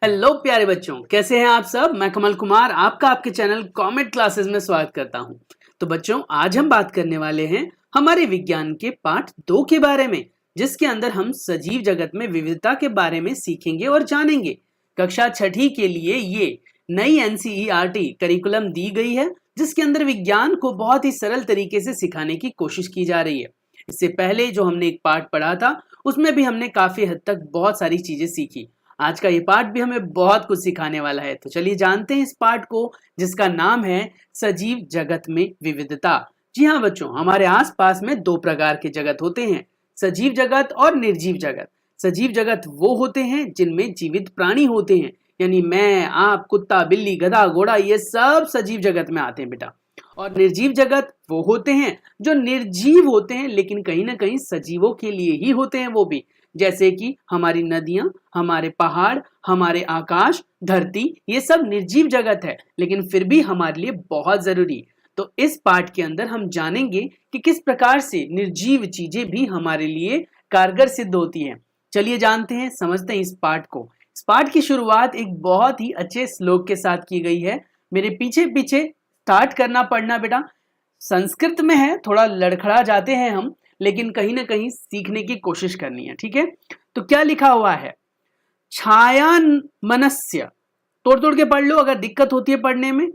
Hello प्यारे बच्चों, कैसे हैं आप सब। मैं कमल कुमार आपका आपके चैनल कॉमेट क्लासेस में स्वागत करता हूं। तो बच्चों, आज हम बात करने वाले हैं हमारे विज्ञान के पाठ 2 के बारे में, जिसके अंदर हम सजीव जगत में विविधता के बारे में सीखेंगे और जानेंगे। कक्षा 6ठी के लिए ये नई एनसीईआरटी करिकुलम दी गई है, जिसके अंदर विज्ञान को बहुत ही सरल तरीके से सिखाने की कोशिश की जा रही है। इससे पहले जो हमने एक पाठ पढ़ा था, उसमें भी हमने काफी हद तक बहुत सारी चीजें सीखी। आज का ये पाठ भी हमें बहुत कुछ सिखाने वाला है। तो चलिए जानते हैं इस पाठ को, जिसका नाम है सजीव जगत में विविधता। जी हाँ बच्चों, हमारे आसपास में 2 प्रकार के जगत होते हैं, सजीव जगत और निर्जीव जगत। सजीव जगत वो होते हैं जिनमें जीवित प्राणी होते हैं, यानी मैं, आप, कुत्ता, बिल्ली, गधा, घोड़ा, ये सब सजीव जगत में आते हैं बेटा। और निर्जीव जगत वो होते हैं जो निर्जीव होते हैं, लेकिन कहीं ना कहीं सजीवों के लिए ही होते हैं वो भी, जैसे कि हमारी नदियां, हमारे पहाड़, हमारे आकाश, धरती, ये सब निर्जीव जगत है, लेकिन फिर भी हमारे लिए बहुत जरूरी। तो इस पाठ के अंदर हम जानेंगे कि किस प्रकार से निर्जीव चीजें भी हमारे लिए कारगर सिद्ध होती हैं। चलिए जानते हैं, समझते हैं इस पाठ को। इस पाठ की शुरुआत एक बहुत ही अच्छे श्लोक के साथ की गई है। मेरे पीछे पीछे स्टार्ट करना पढ़ना बेटा। संस्कृत में है, थोड़ा लड़खड़ा जाते हैं हम, लेकिन कहीं ना कहीं सीखने की कोशिश करनी है, ठीक है। तो क्या लिखा हुआ है, छाया मनस्य, तोड़ तोड़ के पढ़ लो अगर दिक्कत होती है पढ़ने में।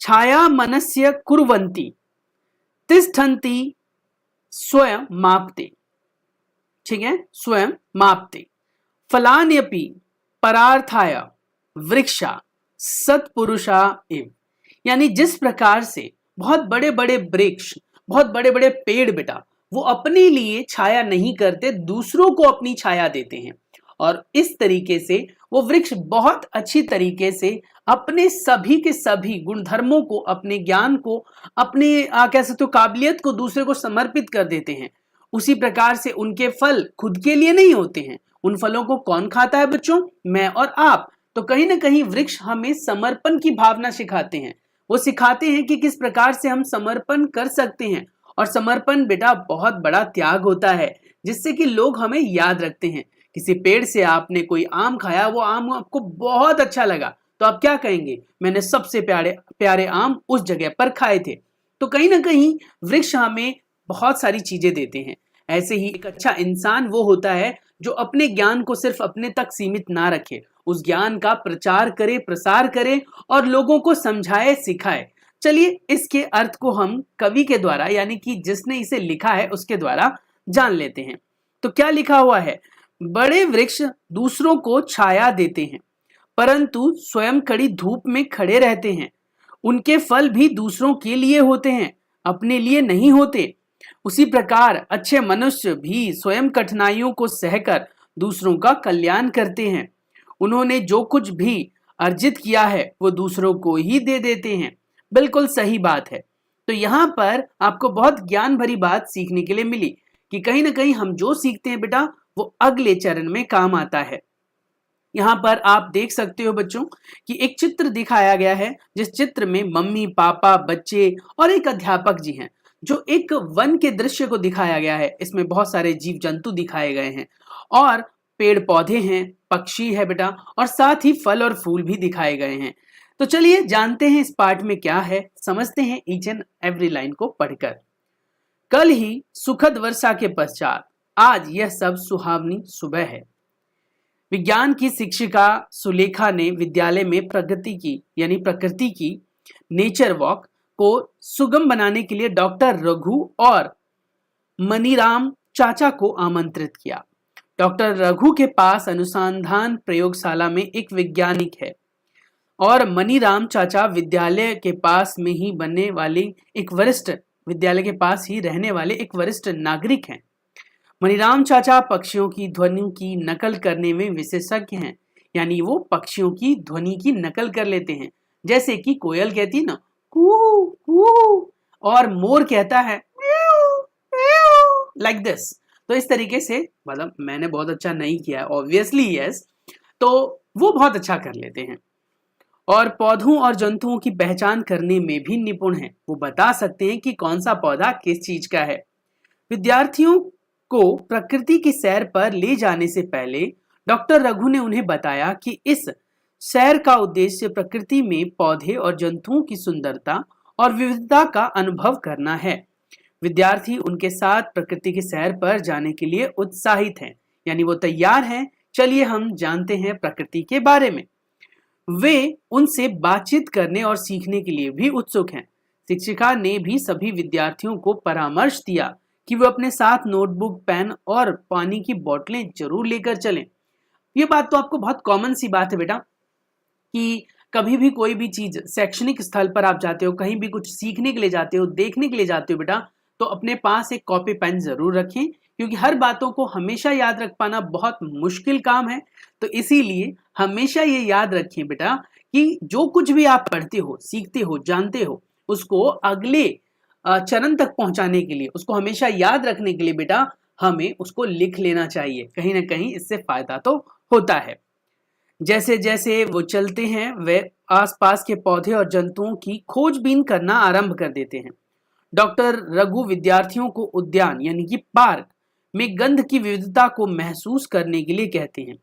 छाया मनस्य कुर्वन्ति तिष्ठन्ति स्वयं मापते, ठीक है, स्वयं मापते फलान्यपि परार्थाय वृक्षा सत्पुरुषा एव। यानी जिस प्रकार से बहुत बड़े बड़े वृक्ष, बहुत बड़े बड़े पेड़ बेटा, वो अपने लिए छाया नहीं करते, दूसरों को अपनी छाया देते हैं। और इस तरीके से वो वृक्ष बहुत अच्छी तरीके से अपने सभी के सभी गुणधर्मों को, अपने ज्ञान को, अपने कह सकते हो काबिलियत को दूसरे को समर्पित कर देते हैं। उसी प्रकार से उनके फल खुद के लिए नहीं होते हैं। उन फलों को कौन खाता है बच्चों, मैं और आप। तो कहीं ना कहीं वृक्ष हमें समर्पण की भावना सिखाते हैं। वो सिखाते हैं कि किस प्रकार से हम समर्पण कर सकते हैं। और समर्पण बेटा बहुत बड़ा त्याग होता है, जिससे कि लोग हमें याद रखते हैं। किसी पेड़ से आपने कोई आम खाया, वो आम आपको बहुत अच्छा लगा, तो आप क्या कहेंगे, मैंने सबसे प्यारे प्यारे आम उस जगह पर खाए थे। तो कहीं ना कहीं वृक्ष हमें बहुत सारी चीजें देते हैं। ऐसे ही एक अच्छा इंसान वो होता है जो अपने ज्ञान को सिर्फ अपने तक सीमित ना रखे, उस ज्ञान का प्रचार करे, प्रसार करे और लोगों को समझाए, सिखाए। चलिए इसके अर्थ को हम कवि के द्वारा, यानी कि जिसने इसे लिखा है उसके द्वारा जान लेते हैं। तो क्या लिखा हुआ है, बड़े वृक्ष दूसरों को छाया देते हैं, परंतु स्वयं कड़ी धूप में खड़े रहते हैं। उनके फल भी दूसरों के लिए होते हैं, अपने लिए नहीं होते। उसी प्रकार अच्छे मनुष्य भी स्वयं कठिनाइयों को सहकर दूसरों का कल्याण करते हैं। उन्होंने जो कुछ भी अर्जित किया है वो दूसरों को ही दे देते हैं। बिल्कुल सही बात है। तो यहाँ पर आपको बहुत ज्ञान भरी बात सीखने के लिए मिली कि कहीं ना कहीं हम जो सीखते हैं बेटा, वो अगले चरण में काम आता है। यहाँ पर आप देख सकते हो बच्चों कि एक चित्र दिखाया गया है, जिस चित्र में मम्मी, पापा, बच्चे और एक अध्यापक जी हैं। जो एक वन के दृश्य को दिखाया गया है, इसमें बहुत सारे जीव जंतु दिखाए गए हैं और पेड़ पौधे हैं, पक्षी है बेटा, और साथ ही फल और फूल भी दिखाए गए हैं। तो चलिए जानते हैं इस पाठ में क्या है, समझते हैं ईच एंड एवरी लाइन को पढ़कर। कल ही सुखद वर्षा के पश्चात आज यह सब सुहावनी सुबह है। विज्ञान की शिक्षिका सुलेखा ने विद्यालय में प्रकृति की नेचर वॉक को सुगम बनाने के लिए डॉक्टर रघु और मनीराम चाचा को आमंत्रित किया। डॉक्टर रघु के पास अनुसंधान प्रयोगशाला में एक वैज्ञानिक है और मनीराम चाचा विद्यालय के पास ही रहने वाले एक वरिष्ठ नागरिक हैं। मनीराम चाचा पक्षियों की ध्वनि की नकल करने में विशेषज्ञ हैं, यानी वो पक्षियों की ध्वनि की नकल कर लेते हैं। जैसे कि कोयल कहती है ना कू कू, और मोर कहता है लाइक दिस। तो इस तरीके से, मतलब मैंने बहुत अच्छा नहीं किया ऑब्वियसली, यस, तो वो बहुत अच्छा कर लेते हैं। और पौधों और जंतुओं की पहचान करने में भी निपुण हैं। वो बता सकते हैं कि कौन सा पौधा किस चीज का है। विद्यार्थियों को प्रकृति की सैर पर ले जाने से पहले डॉक्टर रघु ने उन्हें बताया कि इस सैर का उद्देश्य प्रकृति में पौधे और जंतुओं की सुंदरता और विविधता का अनुभव करना है। विद्यार्थी उनके साथ प्रकृति की सैर पर जाने के लिए उत्साहित हैं, यानी वो तैयार हैं। चलिए हम जानते हैं प्रकृति के बारे में। वे उनसे बातचीत करने और सीखने के लिए भी उत्सुक हैं। शिक्षिका ने भी सभी विद्यार्थियों को परामर्श दिया कि वे अपने साथ नोटबुक, पेन और पानी की बोतलें जरूर लेकर चलें। ये बात तो आपको बहुत कॉमन सी बात है बेटा कि कभी भी कोई भी चीज शैक्षणिक स्थल पर आप जाते हो, कहीं भी कुछ सीखने के लिए जाते हो, देखने के लिए जाते हो बेटा, तो अपने पास एक कॉपी पेन जरूर रखें, क्योंकि हर बातों को हमेशा याद रख पाना बहुत मुश्किल काम है। तो इसीलिए हमेशा ये याद रखें बेटा कि जो कुछ भी आप पढ़ते हो, सीखते हो, जानते हो, उसको अगले चरण तक पहुंचाने के लिए, उसको हमेशा याद रखने के लिए बेटा हमें उसको लिख लेना चाहिए। कहीं ना कहीं इससे फायदा तो होता है। जैसे जैसे वो चलते हैं वे आसपास के पौधे और जंतुओं की खोजबीन करना आरंभ कर देते हैं। डॉक्टर रघु विद्यार्थियों को उद्यान यानी कि पार्क में गंध की विविधता को महसूस करने के लिए कहते हैं।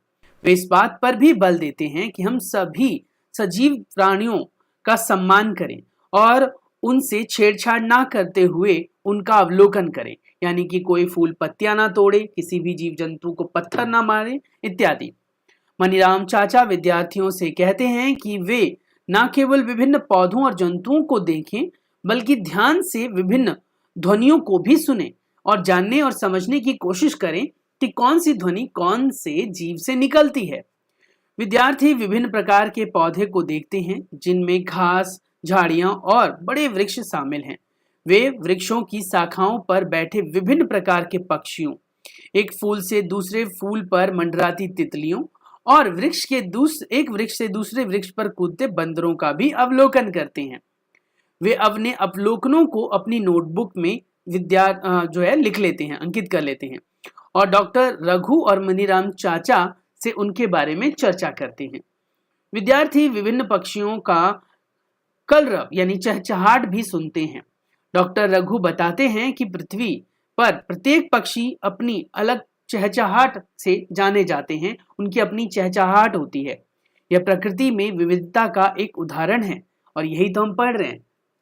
वे इस बात पर भी बल देते हैं कि हम सभी सजीव प्राणियों का सम्मान करें और उनसे छेड़छाड़ ना करते हुए उनका अवलोकन करें, यानी कि कोई फूल पत्तियां ना तोड़े, किसी भी जीव जंतु को पत्थर ना मारे इत्यादि। मनीराम चाचा विद्यार्थियों से कहते हैं कि वे न केवल विभिन्न पौधों और जंतुओं को देखें, बल्कि ध्यान से विभिन्न ध्वनियों को भी सुने और जानने और समझने की कोशिश करें कि कौन सी ध्वनि कौन से जीव से निकलती है। विद्यार्थी विभिन्न प्रकार के पौधे को देखते हैं, जिनमें घास, झाड़ियां और बड़े वृक्ष शामिल हैं। वे वृक्षों की शाखाओं पर बैठे विभिन्न प्रकार के पक्षियों, एक फूल से दूसरे फूल पर मंडराती तितलियों और एक वृक्ष से दूसरे वृक्ष पर कूदते बंदरों का भी अवलोकन करते हैं। वे अपने अवलोकनों को अपनी नोटबुक में लिख लेते हैं, अंकित कर लेते हैं और डॉक्टर रघु और मनीराम चाचा से उनके बारे में चर्चा करते हैं। विद्यार्थी विभिन्न पक्षियों का कलरव यानी चहचहाट भी सुनते हैं। डॉक्टर रघु बताते हैं कि पृथ्वी पर प्रत्येक पक्षी अपनी अलग चहचहाट से जाने जाते हैं, उनकी अपनी चहचहाट होती है। यह प्रकृति में विविधता का एक उदाहरण है और यही तो हम पढ़ रहे हैं।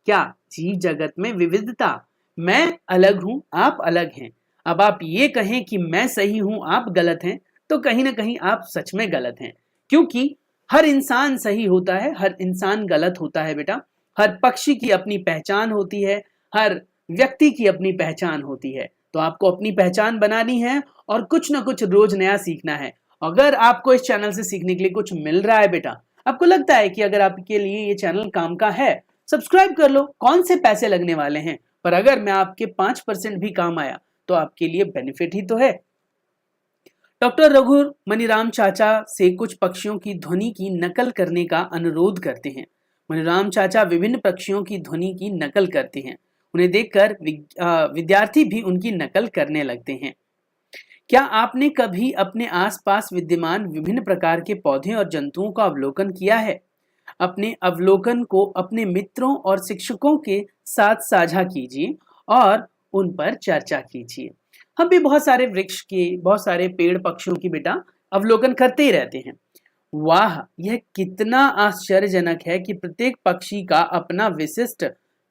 क्या जीव जगत में विविधता, मैं अलग हूं, आप अलग हैं। अब आप ये कहें कि मैं सही हूं, आप गलत हैं, तो कहीं ना कहीं आप सच में गलत हैं, क्योंकि हर इंसान सही होता है, हर इंसान गलत होता है बेटा। हर पक्षी की अपनी पहचान होती है, हर व्यक्ति की अपनी पहचान होती है। तो आपको अपनी पहचान बनानी है और कुछ ना कुछ रोज नया सीखना है। अगर आपको इस चैनल से सीखने के लिए कुछ मिल रहा है बेटा, आपको लगता है कि अगर आपके लिए ये चैनल काम का है, सब्सक्राइब कर लो, कौन से पैसे लगने वाले हैं। पर अगर मैं आपके 5% भी काम आया तो आपके लिए बेनिफिट ही तो है। डॉक्टर रघु मनीराम चाचा से कुछ पक्षियों की ध्वनि की नकल करने का अनुरोध करते हैं। मनीराम चाचा विभिन्न पक्षियों की ध्वनि की नकल करते हैं। उन्हें देखकर विद्यार्थी भी उनकी नकल करने लगते हैं। क्या आपने कभी अपने आसपास विद्यमान विभिन्न प्रकार के पौधे और जंतुओं का अवलोकन किया है? अपने अवलोकन को अपने मित्रों और शिक्षकों के साथ साझा कीजिए और उन पर चर्चा कीजिए। हम भी बहुत सारे वृक्ष के, बहुत सारे पेड़ पक्षियों की बेटा अवलोकन करते ही रहते हैं। वाह, यह कितना आश्चर्यजनक है कि प्रत्येक पक्षी का अपना विशिष्ट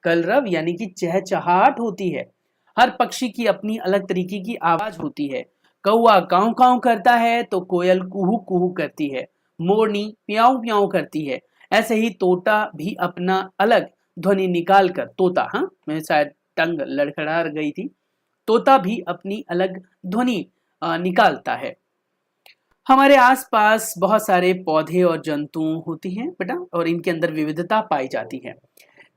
कलरव यानी कि चहचहाट होती है। हर पक्षी की अपनी अलग तरीके की आवाज होती है। कौवा काऊ काऊ करता है तो कोयल कुहू कुहू करती है, मोरनी प्याऊ प्याऊ करती है। ऐसे ही तोता भी अपना अलग ध्वनि निकाल कर, तोता, हाँ मैं शायद टंग लड़खड़ा गई थी, तोता भी अपनी अलग ध्वनि निकालता है। हमारे आसपास बहुत सारे पौधे और जंतु होती हैं बेटा और इनके अंदर विविधता पाई जाती है।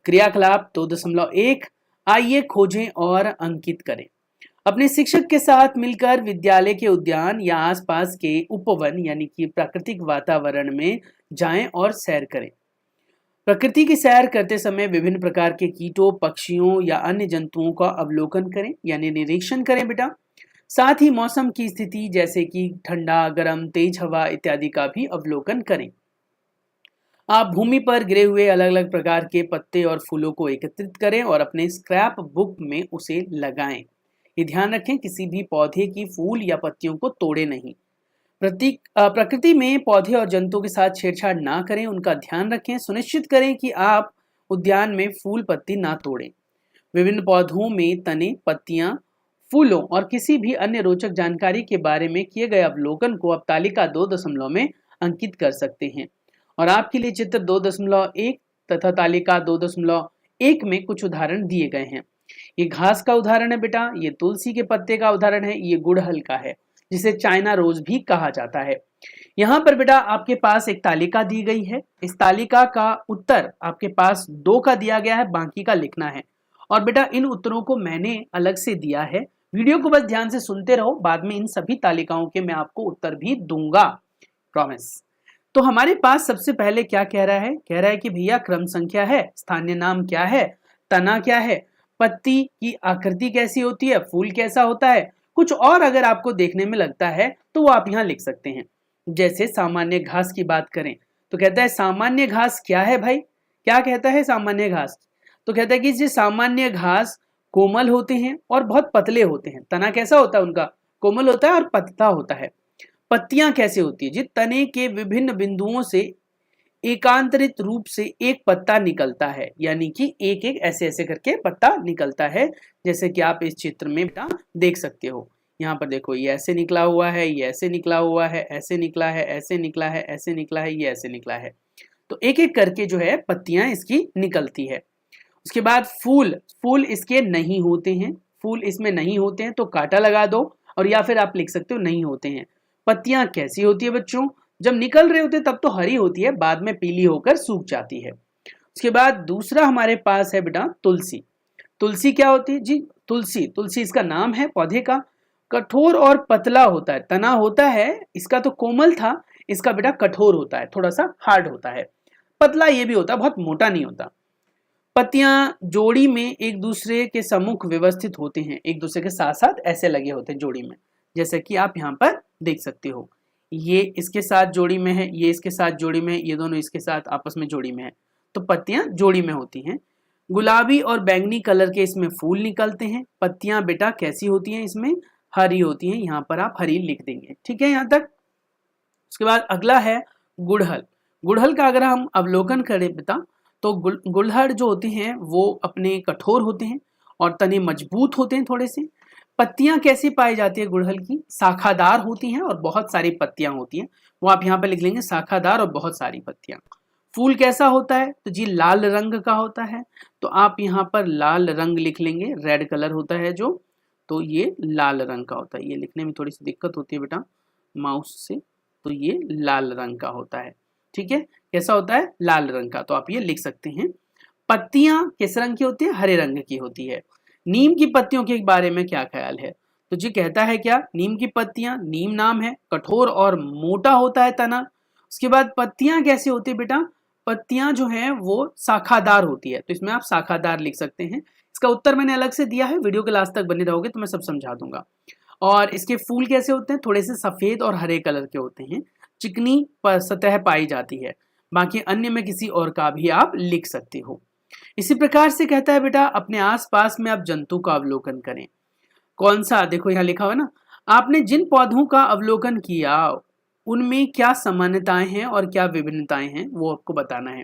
क्रियाकलाप 2.1 आइए खोजें और अंकित करें। अपने शिक्षक के साथ मिलकर विद्यालय के उद्यान या आसपास के उपवन यानी कि प्राकृतिक वातावरण में जाएं और सैर करें। प्रकृति की सैर करते समय विभिन्न प्रकार के कीटों, पक्षियों या अन्य जंतुओं का अवलोकन करें यानी निरीक्षण करें बेटा। साथ ही मौसम की स्थिति जैसे कि ठंडा, गर्म, तेज हवा इत्यादि का भी अवलोकन करें। आप भूमि पर गिरे हुए अलग अलग प्रकार के पत्ते और फूलों को एकत्रित करें और अपने स्क्रैप बुक में उसे लगाएं। ये ध्यान रखें किसी भी पौधे की फूल या पत्तियों को तोड़े नहीं। प्रकृति में पौधे और जंतुओं के साथ छेड़छाड़ ना करें, उनका ध्यान रखें, सुनिश्चित करें कि आप उद्यान में फूल पत्ती ना तोड़ें। विभिन्न पौधों में तने, पत्तियां, फूलों और किसी भी अन्य रोचक जानकारी के बारे में किए गए अवलोकन को आप तालिका 2 में अंकित कर सकते हैं। और आपके लिए चित्र 2.1 तथा तालिका 2.1 में कुछ उदाहरण दिए गए हैं। ये घास का उदाहरण है बेटा, ये तुलसी के पत्ते का उदाहरण है, ये गुड़हल का है जिसे चाइना रोज भी कहा जाता है। यहाँ पर बेटा आपके पास एक तालिका दी गई है। इस तालिका का उत्तर आपके पास 2 का दिया गया है, बाकी का लिखना है। और बेटा इन उत्तरों को मैंने अलग से दिया है, वीडियो को बस ध्यान से सुनते रहो, बाद में इन सभी तालिकाओं के मैं आपको उत्तर भी दूंगा, प्रॉमिस। तो हमारे पास सबसे पहले क्या कह रहा है? कह रहा है कि भैया क्रम संख्या है, स्थानीय नाम क्या है, तना क्या है, पत्ती की आकृति कैसी होती है, फूल कैसा होता है, कुछ और अगर आपको देखने में लगता है तो वो आप यहाँ लिख सकते हैं। जैसे सामान्य घास की बात करें तो कहता है सामान्य घास क्या है भाई? क्या कहता है सामान्य घास? तो कहता है कि ये सामान्य घास कोमल होते हैं और बहुत पतले होते हैं। तना कैसा होता है उनका? कोमल होता है और पतला होता है। पत्तियां कैसे होती है? जी तने के विभिन्न बिंदुओं से एकांतरित रूप से एक पत्ता निकलता है, यानी कि एक एक ऐसे ऐसे करके पत्ता निकलता है, जैसे कि आप इस चित्र में बेटा देख सकते हो। यहाँ पर देखो ये ऐसे निकला हुआ है, ये ऐसे निकला हुआ है, ऐसे निकला है, ऐसे निकला है, ऐसे निकला है, ये ऐसे निकला है। तो एक एक करके जो है पत्तियां इसकी निकलती है। उसके बाद फूल इसके नहीं होते हैं, फूल इसमें नहीं होते हैं तो कांटा लगा दो, और या फिर आप लिख सकते हो नहीं होते हैं। पत्तियां कैसी होती है बच्चों? जब निकल रहे होते तब तो हरी होती है, बाद में पीली होकर सूख जाती है। उसके बाद दूसरा हमारे पास है बेटा तुलसी। तुलसी क्या होती है? जी तुलसी इसका नाम है पौधे का। कठोर और पतला होता है, तना होता है इसका तो कोमल था, इसका बेटा कठोर होता है, थोड़ा सा हार्ड होता है। पतला ये भी होता है, बहुत मोटा नहीं होता। पत्तियां जोड़ी में एक दूसरे के सम्मुख व्यवस्थित होते हैं, एक दूसरे के साथ साथ ऐसे लगे होते हैं जोड़ी में, जैसे कि आप यहाँ पर देख सकते हो। ये इसके साथ जोड़ी में है, ये इसके साथ जोड़ी में है, ये दोनों इसके साथ आपस में जोड़ी में है, तो पत्तियां जोड़ी में होती हैं। गुलाबी और बैंगनी कलर के इसमें फूल निकलते हैं। पत्तियां बेटा कैसी होती हैं? इसमें हरी होती हैं, यहाँ पर आप हरी लिख देंगे, ठीक है यहाँ तक। उसके बाद अगला है गुड़हल। गुड़हल का अगर हम अवलोकन करें बेटा तो गुड़हल जो होते हैं वो अपने कठोर होते हैं और तने मजबूत होते हैं थोड़े से। पत्तियां कैसी पाई जाती है गुड़हल की? शाखादार होती हैं और बहुत सारी पत्तियां होती हैं, वो आप यहाँ पे लिख लेंगे, शाखादार और बहुत सारी पत्तियां। फूल कैसा होता है? तो जी लाल रंग का होता है, तो आप यहाँ पर लाल रंग लिख लेंगे, रेड कलर होता है जो, तो ये लाल रंग का होता है। ये लिखने में थोड़ी सी दिक्कत होती है बेटा माउस से, तो ये लाल रंग का होता है, ठीक है। कैसा होता है? लाल रंग का, तो आप ये लिख सकते हैं। पत्तियां किस रंग की होती है? हरे रंग की होती है। नीम की पत्तियों के बारे में क्या ख्याल है? तो जी कहता है क्या? नीम की पत्तियां, नीम नाम है, कठोर और मोटा होता है तना। उसके बाद पत्तियां कैसी होती है बेटा? पत्तियां जो है वो शाखादार होती है, तो इसमें आप शाखादार लिख सकते हैं। इसका उत्तर मैंने अलग से दिया है, वीडियो के लास्ट तक बने रहोगे तो मैं सब समझा दूंगा। और इसके फूल कैसे होते हैं? थोड़े से सफेद और हरे कलर के होते हैं, चिकनी सतह पाई जाती है। बाकी अन्य में किसी और का भी आप लिख सकते हो। इसी प्रकार से कहता है बेटा अपने आसपास में आप जंतु का अवलोकन करें। कौन सा? देखो यहाँ लिखा हुआ ना, आपने जिन पौधों का अवलोकन किया उनमें क्या समानताएं हैं और क्या विभिन्नताएं हैं वो आपको बताना है।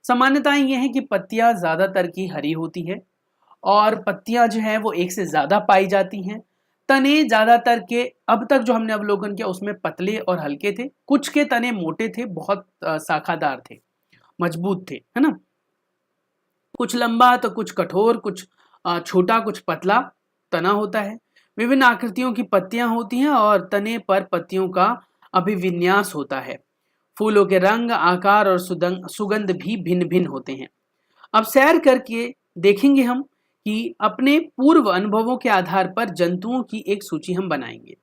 सामान्यताएं ये हैं कि पत्तियां ज्यादातर की हरी होती है और पत्तियां जो है वो एक से ज्यादा पाई जाती हैं। तने ज्यादातर के अब तक जो हमने अवलोकन किया उसमें पतले और हल्के थे, कुछ के तने मोटे थे, बहुत शाखादार थे, मजबूत थे, है ना। कुछ लंबा तो कुछ कठोर, कुछ छोटा, कुछ पतला तना होता है। विभिन्न आकृतियों की पत्तियां होती हैं और तने पर पत्तियों का अभिविन्यास होता है। फूलों के रंग, आकार और सुगंध भी भिन्न भिन्न होते हैं। अब सैर करके देखेंगे हम कि अपने पूर्व अनुभवों के आधार पर जंतुओं की एक सूची हम बनाएंगे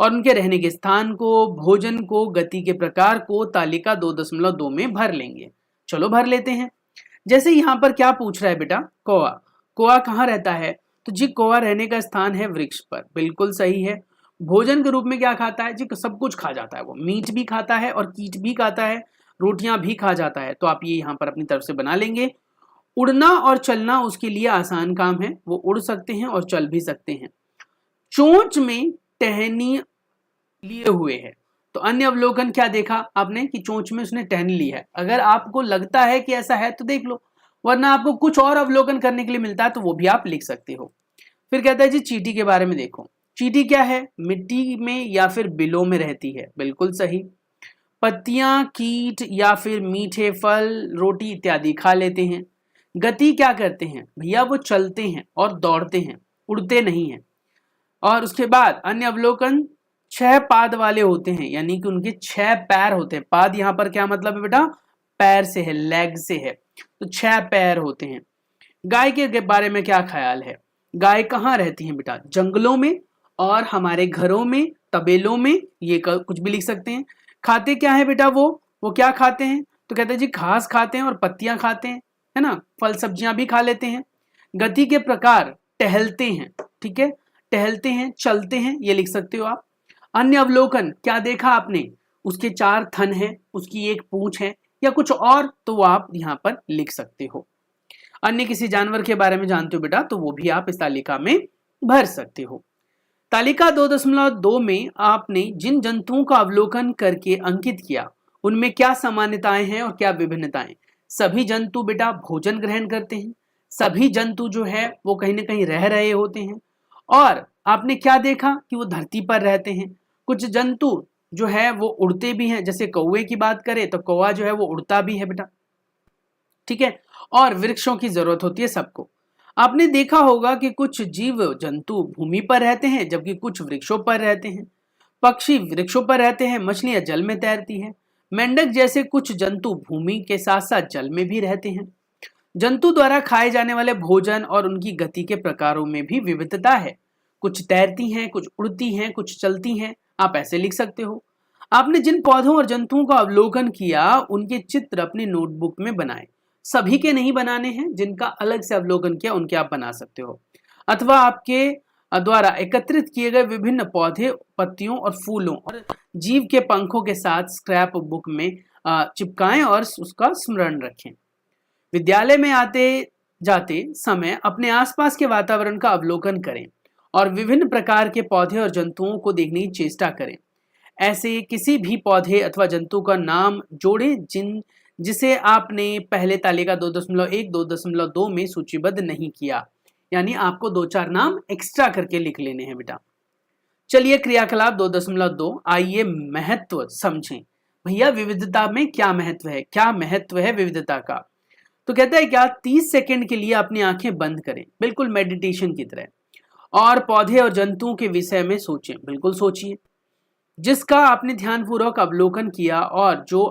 और उनके रहने के स्थान को, भोजन को, गति के प्रकार को तालिका 2.2 में भर लेंगे। चलो भर लेते हैं। जैसे यहाँ पर क्या पूछ रहा है बेटा? कौवा। कौवा कहाँ रहता है? तो जी कौवा रहने का स्थान है वृक्ष पर, बिल्कुल सही है। भोजन के रूप में क्या खाता है? जी सब कुछ खा जाता है, वो मीट भी खाता है और कीट भी खाता है, रोटियां भी खा जाता है, तो आप ये यहाँ पर अपनी तरफ से बना लेंगे। उड़ना और चलना उसके लिए आसान काम है, वो उड़ सकते हैं और चल भी सकते हैं। चोंच में टहनी लिए हुए है, तो अन्य अवलोकन क्या देखा आपने कि चोंच में उसने टहनी ली है। अगर आपको लगता है कि ऐसा है तो देख लो, वरना आपको कुछ और अवलोकन करने के लिए मिलता है तो वो भी आप लिख सकते हो। फिर कहता है जी चींटी के बारे में देखो। चींटी क्या है? मिट्टी में या फिर बिलों में रहती है, बिल्कुल सही। पत्तियां, कीट या फिर मीठे फल, रोटी इत्यादि खा लेते हैं। गति क्या करते हैं भैया? वो चलते हैं और दौड़ते हैं, उड़ते नहीं हैं। और उसके बाद अन्य अवलोकन 6 पाद वाले होते हैं, यानी कि उनके 6 पैर होते हैं। पाद यहाँ पर क्या मतलब है बेटा? पैर से है, लेग से है, तो 6 पैर होते हैं। गाय के बारे में क्या ख्याल है? गाय कहाँ रहती है बेटा? जंगलों में और हमारे घरों में, तबेलों में, ये कुछ भी लिख सकते हैं। खाते क्या है बेटा? वो क्या खाते हैं? तो कहते हैं जी घास खाते हैं और पत्तियां खाते हैं, है ना, फल सब्जियां भी खा लेते हैं। गति के प्रकार टहलते हैं, ठीक है, टहलते हैं, चलते हैं, ये लिख सकते हो आप। अन्य अवलोकन क्या देखा आपने? उसके 4 थन हैं, उसकी 1 पूंछ है, या कुछ और, तो वो आप यहाँ पर लिख सकते हो। अन्य किसी जानवर के बारे में जानते हो बेटा तो वो भी आप इस तालिका में भर सकते हो। तालिका 2.2 में आपने जिन जंतुओं का अवलोकन करके अंकित किया उनमें क्या समानताएं हैं और क्या विभिन्नताएं? सभी जंतु बेटा भोजन ग्रहण करते हैं, सभी जंतु जो है वो कहीं ना कहीं रह रहे होते हैं, और आपने क्या देखा कि वो धरती पर रहते हैं। कुछ जंतु जो है वो उड़ते भी हैं, जैसे कौवे की बात करें तो कौवा जो है वो उड़ता भी है बेटा, ठीक है। और वृक्षों की जरूरत होती है सबको। आपने देखा होगा कि कुछ जीव जंतु भूमि पर रहते हैं जबकि कुछ वृक्षों पर रहते हैं। पक्षी वृक्षों पर रहते हैं, मछलियां जल में तैरती हैं। मेंढक जैसे कुछ जंतु भूमि के साथ साथ जल में भी रहते हैं। जंतु द्वारा खाए जाने वाले भोजन और उनकी गति के प्रकारों में भी विविधता है। कुछ तैरती हैं, कुछ उड़ती हैं, कुछ चलती हैं, आप ऐसे लिख सकते हो। आपने जिन पौधों और जंतुओं का अवलोकन किया उनके चित्र अपनी नोटबुक में बनाए। सभी के नहीं बनाने हैं, जिनका अलग से अवलोकन किया उनके आप बना सकते हो, अथवा आपके द्वारा एकत्रित किए गए विभिन्न पौधे, पत्तियों और फूलों और जीव के पंखों के साथ स्क्रैप बुक में चिपकाएं और उसका स्मरण रखें। विद्यालय में आते जाते समय अपने आसपास के वातावरण का अवलोकन करें और विभिन्न प्रकार के पौधे और जंतुओं को देखने की चेष्टा करें। ऐसे किसी भी पौधे अथवा जंतु का नाम जोड़ें जिसे आपने पहले तालिका 2.1, 2.2 में सूचीबद्ध नहीं किया, यानी आपको 2-4 नाम एक्स्ट्रा करके लिख लेने हैं बेटा। चलिए क्रियाकलाप 2.2, आइए महत्व समझें। भैया विविधता में क्या महत्व है, क्या महत्व है विविधता का? तो कहता है क्या 30 सेकंड के लिए अपनी आंखें बंद करें, बिल्कुल मेडिटेशन की तरह, और पौधे और जंतुओं के विषय में सोचें, बिल्कुल सोचिए, जिसका आपने ध्यानपूर्वक अवलोकन किया और जो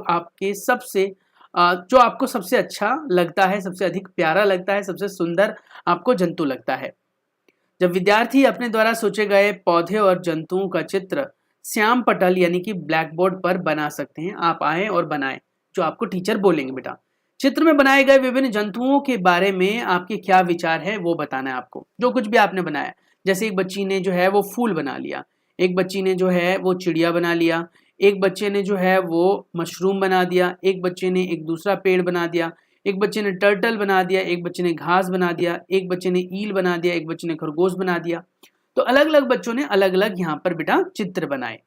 आपको सबसे अच्छा लगता है, सबसे अधिक प्यारा लगता है, सबसे सुंदर आपको जंतु लगता है। जब विद्यार्थी अपने द्वारा सोचे गए पौधे और जंतुओं का चित्र श्याम पटल यानी कि ब्लैक बोर्ड पर बना सकते हैं, आप आए और बनाएं जो आपको टीचर बोलेंगे बेटा। चित्र में बनाए गए विभिन्न जंतुओं के बारे में आपके क्या विचार है वो बताना है आपको, जो कुछ भी आपने बनाया। जैसे एक बच्ची ने जो है वो फूल बना लिया, एक बच्ची ने जो है वो चिड़िया बना लिया, एक बच्चे ने जो है वो मशरूम बना दिया, एक बच्चे ने एक दूसरा पेड़ बना दिया, एक बच्चे ने टर्टल बना दिया, एक बच्चे ने घास बना दिया, एक बच्चे ने ईल बना दिया, एक बच्चे ने खरगोश बना दिया। तो अलग अलग बच्चों ने अलग अलग यहाँ पर बेटा चित्र बनाए।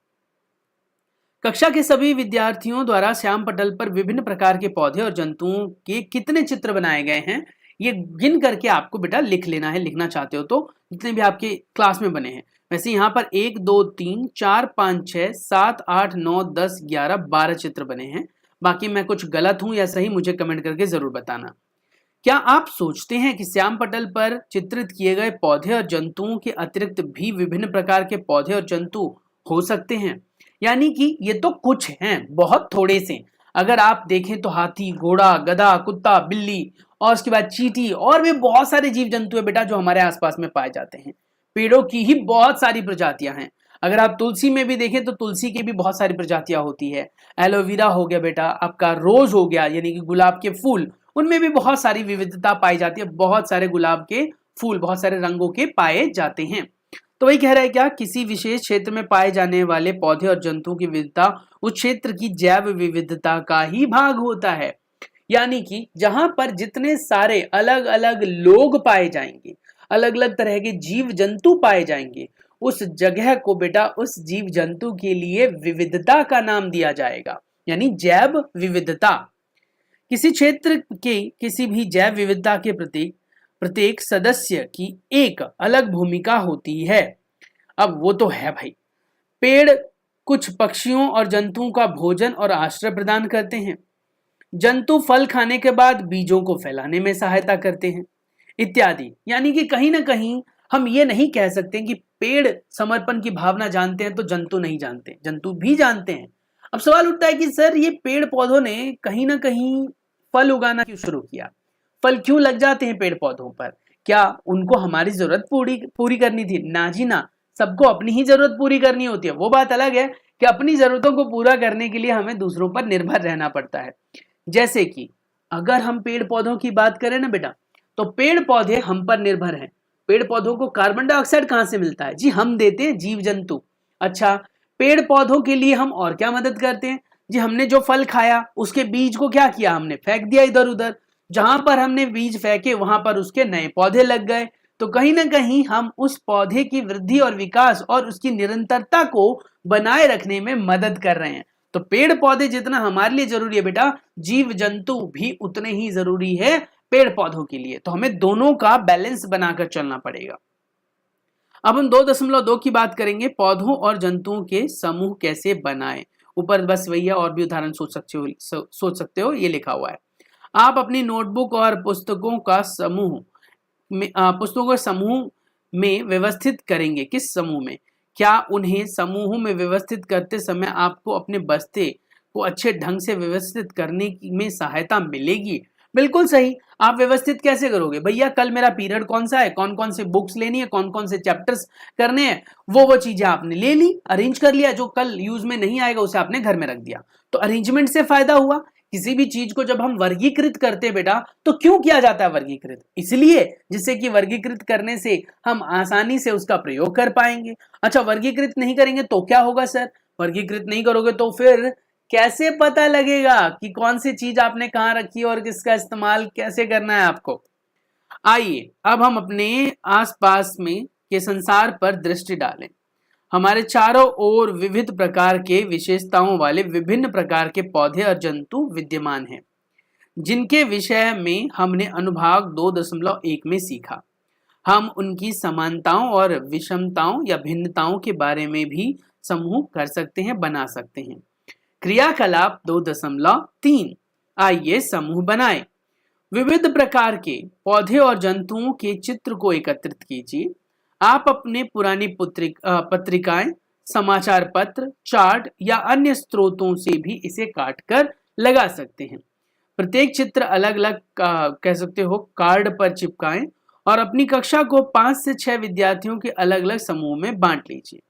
कक्षा के सभी विद्यार्थियों द्वारा श्याम पटल पर विभिन्न प्रकार के पौधे और जंतुओं के कितने चित्र बनाए गए हैं ये गिन करके आपको बेटा लिख लेना है, लिखना चाहते हो तो, जितने भी आपके क्लास में बने हैं। वैसे यहाँ पर 1, 2, 3, 4, 5, 6, 7, 8, 9, 10, 11, 12 चित्र बने हैं। बाकी मैं कुछ गलत हूं या सही मुझे कमेंट करके जरूर बताना। क्या आप सोचते हैं कि श्याम पटल पर चित्रित किए गए पौधे और जंतुओं के अतिरिक्त भी विभिन्न प्रकार के पौधे और जंतु हो सकते हैं? यानी कि ये तो कुछ हैं, बहुत थोड़े से। अगर आप देखें तो हाथी, घोड़ा, गधा, कुत्ता, बिल्ली और उसके बाद चींटी और भी बहुत सारे जीव जंतु है बेटा जो हमारे आसपास में पाए जाते हैं। पेड़ों की ही बहुत सारी प्रजातियां हैं। अगर आप तुलसी में भी देखें तो तुलसी की भी बहुत सारी प्रजातियां होती है। एलोवेरा हो गया बेटा, आपका रोज हो गया यानी कि गुलाब के फूल, उनमें भी बहुत सारी विविधता पाई जाती है। बहुत सारे गुलाब के फूल बहुत सारे रंगों के पाए जाते हैं। तो वही कह रहा है क्या, किसी विशेष क्षेत्र में पाए जाने वाले पौधे और जंतुओं की विविधता उस क्षेत्र की जैव विविधता का ही भाग होता है। यानी कि जहां पर जितने सारे अलग अलग लोग पाए जाएंगे, अलग अलग तरह के जीव जंतु पाए जाएंगे, उस जगह को बेटा उस जीव जंतु के लिए विविधता का नाम दिया जाएगा, यानी जैव विविधता। किसी क्षेत्र के किसी भी जैव विविधता के प्रत्येक सदस्य की एक अलग भूमिका होती है। अब वो तो है भाई, पेड़ कुछ पक्षियों और जंतुओं का भोजन और आश्रय प्रदान करते हैं। जंतु फल खाने के बाद बीजों को फैलाने में सहायता करते हैं, इत्यादि। यानी कि कहीं ना कहीं हम ये नहीं कह सकते कि पेड़ समर्पण की भावना जानते हैं तो जंतु नहीं जानते, जंतु भी जानते हैं। अब सवाल उठता है कि सर ये पेड़ पौधों ने कहीं ना कहीं फल उगाना क्यों शुरू किया, फल क्यों लग जाते हैं पेड़ पौधों पर, क्या उनको हमारी जरूरत पूरी करनी थी? ना जी ना, सबको अपनी ही जरूरत पूरी करनी होती है। वो बात अलग है कि अपनी जरूरतों को पूरा करने के लिए हमें दूसरों पर निर्भर रहना पड़ता है। जैसे कि अगर हम पेड़ पौधों की बात करें ना बेटा, तो पेड़ पौधे हम पर निर्भर हैं। पेड़ पौधों को कार्बन डाइऑक्साइड कहां से मिलता है? जी हम देते हैं, जीव जंतु। अच्छा, पेड़ पौधों के लिए हम और क्या मदद करते हैं? जी हमने जो फल खाया उसके बीज को क्या किया, हमने फेंक दिया इधर उधर। जहां पर हमने बीज फेंके वहां पर उसके नए पौधे लग गए। तो कहीं ना कहीं हम उस पौधे की वृद्धि और विकास और उसकी निरंतरता को बनाए रखने में मदद कर रहे हैं। तो पेड़ पौधे जितना हमारे लिए जरूरी है बेटा, जीव जंतु भी उतने ही जरूरी है पेड़ पौधों के लिए। तो हमें दोनों का बैलेंस बनाकर चलना पड़ेगा। अब हम 2.2 की बात करेंगे, पौधों और जंतुओं के समूह कैसे बनाएं। ऊपर बस वही है, और भी उदाहरण सोच सकते हो, ये लिखा हुआ है। आप अपनी नोटबुक और पुस्तकों का समूह में व्यवस्थित करेंगे। किस समूह में? क्या उन्हें समूह में व्यवस्थित करते समय आपको अपने बस्ते को अच्छे ढंग से व्यवस्थित करने में सहायता मिलेगी? बिल्कुल सही। आप व्यवस्थित कैसे करोगे? भैया कल मेरा पीरियड कौन सा है, कौन कौन से बुक्स लेनी है, कौन कौन से चैप्टर्स करने हैं, वो चीजें आपने ले ली, अरेंज कर लिया। जो कल यूज में नहीं आएगा उसे आपने घर में रख दिया। तो अरेंजमेंट से फायदा हुआ। किसी भी चीज को जब हम वर्गीकृत करते हैं बेटा, तो क्यों किया जाता है वर्गीकृत? इसलिए जिससे कि वर्गीकृत करने से हम आसानी से उसका प्रयोग कर पाएंगे। अच्छा, वर्गीकृत नहीं करेंगे तो क्या होगा सर? वर्गीकृत नहीं करोगे तो फिर कैसे पता लगेगा कि कौन सी चीज आपने कहां रखी और किसका इस्तेमाल कैसे करना है आपको? आइए अब हम अपने आसपास में के संसार पर दृष्टि डालें। हमारे चारों ओर विविध प्रकार के विशेषताओं वाले विभिन्न प्रकार के पौधे और जंतु विद्यमान हैं, जिनके विषय में हमने अनुभाग 2.1 में सीखा। हम उनकी समानताओं और विषमताओं या भिन्नताओं के बारे में भी समूह कर सकते हैं, बना सकते हैं। क्रियाकलाप 2.3, आइए समूह बनाएं। विविध प्रकार के पौधे और जंतुओं के चित्र को एकत्रित कीजिए। आप अपने पुरानी पत्रिकाएं, समाचार पत्र, चार्ट या अन्य स्रोतों से भी इसे काटकर लगा सकते हैं। प्रत्येक चित्र अलग अलग कह सकते हो कार्ड पर चिपकाएं और अपनी कक्षा को 5 से 6 विद्यार्थियों के अलग अलग समूह में बांट लीजिए।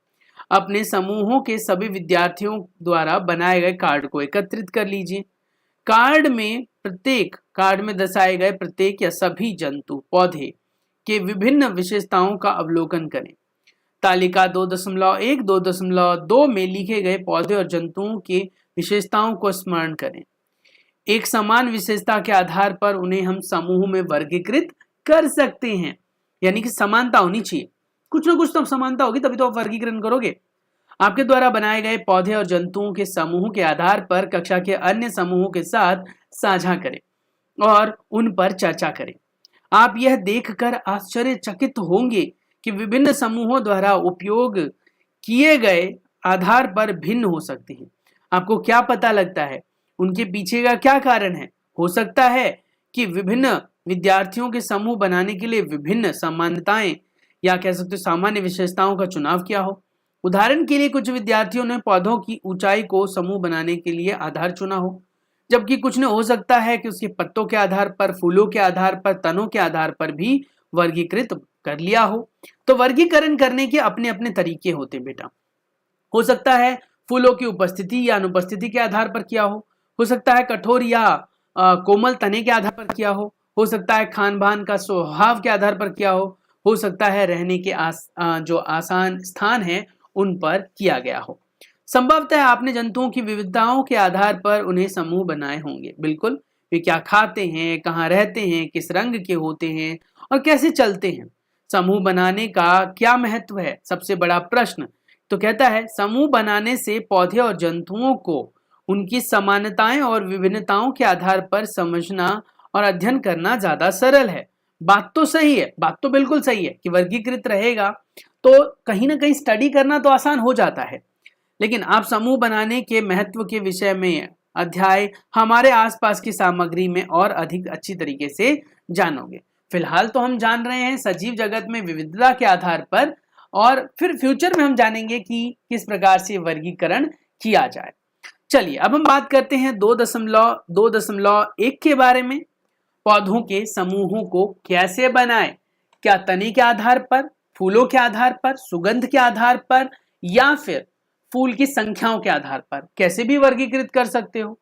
अपने समूहों के सभी विद्यार्थियों द्वारा बनाए गए कार्ड को एकत्रित कर लीजिए। कार्ड में दर्शाए गए प्रत्येक या सभी जंतु पौधे के विभिन्न विशेषताओं का अवलोकन करें। तालिका 2.1, 2.2 में लिखे गए पौधे और जंतुओं के विशेषताओं को स्मरण करें। एक समान विशेषता के आधार पर उन्हें हम समूह में वर्गीकृत कर सकते हैं। यानी कि समानता होनी चाहिए, कुछ ना कुछ तो समानता होगी, तभी तो आप वर्गीकरण करोगे। आपके द्वारा बनाए गए पौधे और जंतुओं के समूह के आधार पर कक्षा के अन्य समूहों के साथ साझा करें और उन पर चर्चा करें। आप यह देखकर आश्चर्यचकित होंगे कि विभिन्न समूहों द्वारा उपयोग किए गए आधार पर भिन्न हो सकते हैं। आपको क्या पता लगता है उनके पीछे का क्या कारण है? हो सकता है कि विभिन्न विद्यार्थियों के समूह बनाने के लिए विभिन्न समानताएं या कह सकते सामान्य विशेषताओं का चुनाव किया हो। उदाहरण के लिए कुछ विद्यार्थियों ने पौधों की ऊंचाई को समूह बनाने के लिए आधार चुना हो, जबकि कुछ ने हो सकता है कि उसके पत्तों के आधार पर, फूलों के आधार पर, तनों के आधार पर भी वर्गीकृत कर लिया हो। तो वर्गीकरण करने के अपने अपने तरीके होते बेटा। हो सकता है फूलों की उपस्थिति या अनुपस्थिति के आधार पर किया हो सकता है कठोर या कोमल तने के आधार पर किया हो सकता है खान पान का स्वभाव के आधार पर किया हो सकता है रहने के जो आसान स्थान है उन पर किया गया हो। संभवतः आपने जंतुओं की विविधताओं के आधार पर उन्हें समूह बनाए होंगे। बिल्कुल, वे क्या खाते हैं, कहाँ रहते हैं, किस रंग के होते हैं और कैसे चलते हैं। समूह बनाने का क्या महत्व है? सबसे बड़ा प्रश्न। तो कहता है समूह बनाने से पौधे और जंतुओं को उनकी समानताएं और विभिन्नताओं के आधार पर समझना और अध्ययन करना ज्यादा सरल है। बात तो सही है, बात तो बिल्कुल सही है कि वर्गीकृत रहेगा तो कहीं ना कहीं स्टडी करना तो आसान हो जाता है। लेकिन आप समूह बनाने के महत्व के विषय में अध्याय हमारे आसपास की सामग्री में और अधिक अच्छी तरीके से जानोगे। फिलहाल तो हम जान रहे हैं सजीव जगत में विविधता के आधार पर, और फिर फ्यूचर में हम जानेंगे कि किस प्रकार से वर्गीकरण किया जाए। चलिए अब हम बात करते हैं 2.1 के बारे में। पौधों के समूहों को कैसे बनाएं? क्या तने के आधार पर, फूलों के आधार पर, सुगंध के आधार पर, या फिर फूल की संख्याओं के आधार पर कैसे भी वर्गीकृत कर सकते हो।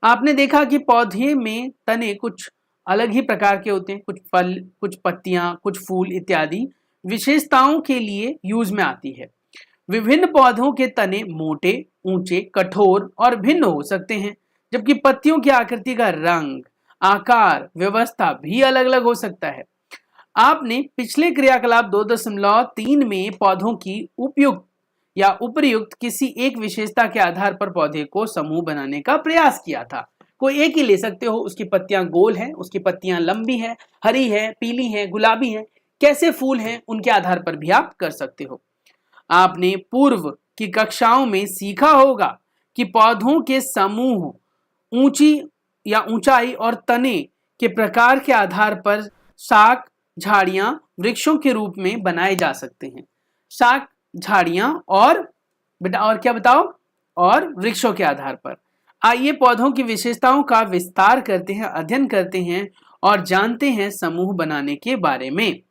आपने देखा कि पौधे में तने कुछ अलग ही प्रकार के होते हैं, कुछ फल, कुछ पत्तियां, कुछ फूल इत्यादि विशेषताओं के लिए यूज में आती है। विभिन्न पौधों के तने मोटे, ऊंचे, कठोर और भिन्न हो सकते हैं, जबकि पत्तियों की आकृति का रंग, आकार, व्यवस्था भी अलग अलग हो सकता है। आपने पिछले क्रियाकलाप 2.3 में पौधों की उपयुक्त या उपर्युक्त किसी एक विशेषता के आधार पर पौधे को समूह बनाने का प्रयास किया था। कोई एक ही ले सकते हो, उसकी पत्तियां गोल हैं, उसकी पत्तियां लंबी हैं, हरी है, पीली है, गुलाबी है, कैसे फूल हैं उनके आधार पर भी आप कर सकते हो। आपने पूर्व की कक्षाओं में सीखा होगा कि पौधों के समूह ऊंची या ऊंचाई और तने के प्रकार के आधार पर शाख, झाड़ियां, वृक्षों के रूप में बनाए जा सकते हैं। शाख, झाड़ियां और बेटा और क्या बताओ, और वृक्षों के आधार पर। आइए पौधों की विशेषताओं का विस्तार करते हैं, अध्ययन करते हैं और जानते हैं समूह बनाने के बारे में।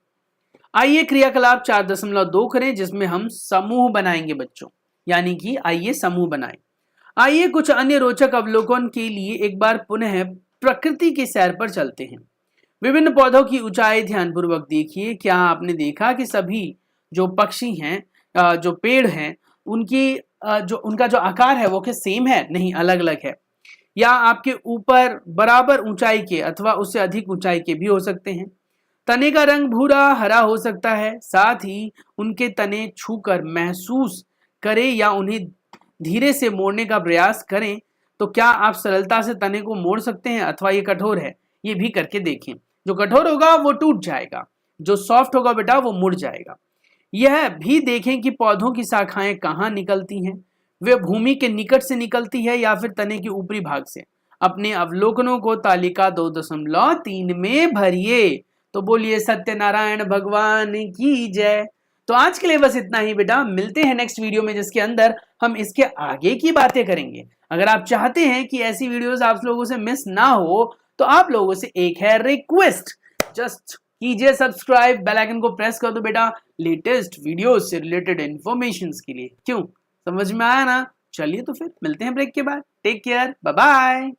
आइए क्रियाकलाप 4.2 करें, जिसमें हम समूह बनाएंगे बच्चों, यानी कि आइए समूह बनाएं। आइए कुछ अन्य रोचक अवलोकन के लिए एक बार पुनः प्रकृति की सैर पर चलते हैं। विभिन्न पौधों की ऊंचाई ध्यानपूर्वक देखिए। क्या आपने देखा कि सभी जो पक्षी हैं, जो पेड़ हैं, उनका जो आकार है वो क्या सेम है? नहीं, अलग अलग है। या आपके ऊपर बराबर ऊंचाई के अथवा उससे अधिक ऊंचाई के भी हो सकते हैं। तने का रंग भूरा, हरा हो सकता है। साथ ही उनके तने छूकर महसूस करें या उन्हें धीरे से मोड़ने का प्रयास करें। तो क्या आप सरलता से तने को मोड़ सकते हैं अथवा ये कठोर है? ये भी करके देखें। जो कठोर होगा वो टूट जाएगा, जो सॉफ्ट होगा बेटा वो मुड़ जाएगा। यह भी देखें कि पौधों की शाखाएं कहाँ निकलती हैं, वे भूमि के निकट से निकलती है या फिर तने के ऊपरी भाग से। अपने अवलोकनों को तालिका 2.3 में भरिए। तो बोलिए सत्यनारायण भगवान की जय। तो आज के लिए बस इतना ही बेटा, मिलते हैं नेक्स्ट वीडियो में जिसके अंदर हम इसके आगे की बातें करेंगे। अगर आप चाहते हैं कि ऐसी वीडियोस आप लोगों से मिस ना हो तो आप लोगों से एक है रिक्वेस्ट, जस्ट कीजिए सब्सक्राइब, बेल आइकन को प्रेस कर दो बेटा, लेटेस्ट वीडियोस से रिलेटेड इंफॉर्मेशन के लिए। क्यों, समझ में आया ना? चलिए तो फिर मिलते हैं ब्रेक के बाद। Take care, bye bye.